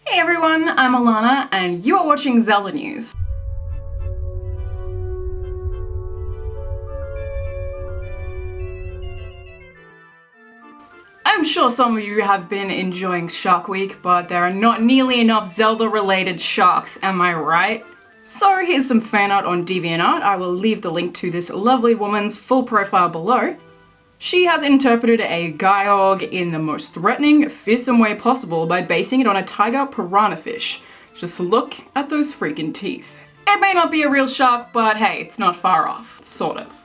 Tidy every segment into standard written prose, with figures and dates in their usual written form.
Hey everyone, I'm Alanah and you are watching Zelda News. I'm sure some of you have been enjoying Shark Week, but there are not nearly enough Zelda-related sharks, am I right? So here's some fan art on DeviantArt. I will leave the link to this lovely woman's full profile below. She has interpreted a Gyog in the most threatening, fearsome way possible by basing it on a tiger piranha fish. Just look at those freaking teeth. It may not be a real shark, but hey, it's not far off. Sort of.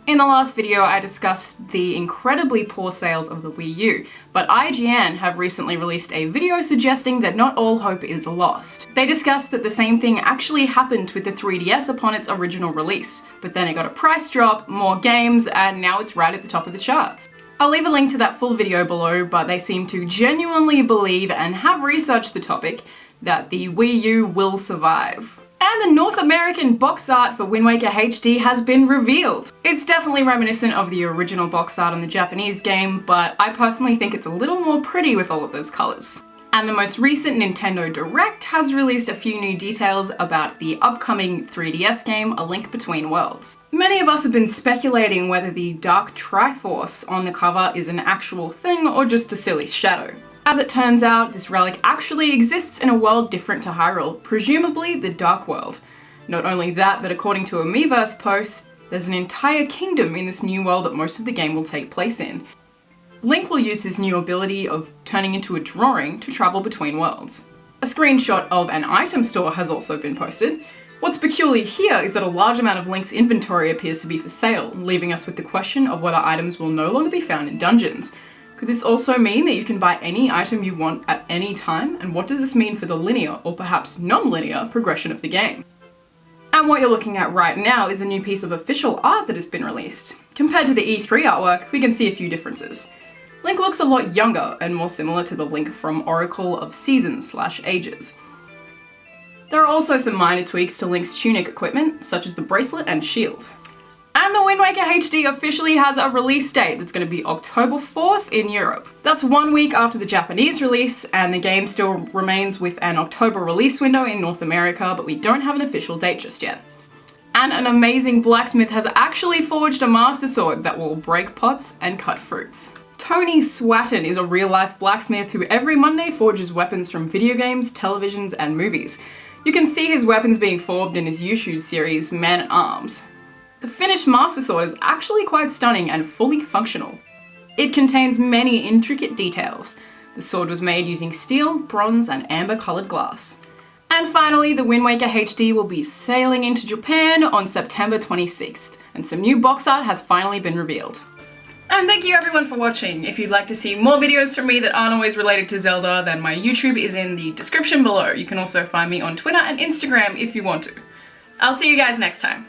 In the last video, I discussed the incredibly poor sales of the Wii U, but IGN have recently released a video suggesting that not all hope is lost. They discussed that the same thing actually happened with the 3DS upon its original release, but then it got a price drop, more games, and now it's right at the top of the charts. I'll leave a link to that full video below, but they seem to genuinely believe and have researched the topic that the Wii U will survive. And the North American box art for Wind Waker HD has been revealed. It's definitely reminiscent of the original box art on the Japanese game, but I personally think it's a little more pretty with all of those colours. And the most recent Nintendo Direct has released a few new details about the upcoming 3DS game, A Link Between Worlds. Many of us have been speculating whether the Dark Triforce on the cover is an actual thing or just a silly shadow. As it turns out, this relic actually exists in a world different to Hyrule, presumably the Dark World. Not only that, but according to a Miiverse post, there's an entire kingdom in this new world that most of the game will take place in. Link will use his new ability of turning into a drawing to travel between worlds. A screenshot of an item store has also been posted. What's peculiar here is that a large amount of Link's inventory appears to be for sale, leaving us with the question of whether items will no longer be found in dungeons. Could this also mean that you can buy any item you want at any time? And what does this mean for the linear, or perhaps non-linear, progression of the game? And what you're looking at right now is a new piece of official art that has been released. Compared to the E3 artwork, we can see a few differences. Link looks a lot younger and more similar to the Link from Oracle of Seasons/Ages. There are also some minor tweaks to Link's tunic equipment, such as the bracelet and shield. And the Wind Waker HD officially has a release date that's going to be October 4th in Europe. That's 1 week after the Japanese release, and the game still remains with an October release window in North America, but we don't have an official date just yet. And an amazing blacksmith has actually forged a master sword that will break pots and cut fruits. Tony Swatton is a real-life blacksmith who every Monday forges weapons from video games, televisions, and movies. You can see his weapons being formed in his YouTube series, Man-at-Arms. The finished Master Sword is actually quite stunning and fully functional. It contains many intricate details. The sword was made using steel, bronze, and amber-coloured glass. And finally, the Wind Waker HD will be sailing into Japan on September 26th, and some new box art has finally been revealed. And thank you everyone for watching. If you'd like to see more videos from me that aren't always related to Zelda, then my YouTube is in the description below. You can also find me on Twitter and Instagram if you want to. I'll see you guys next time.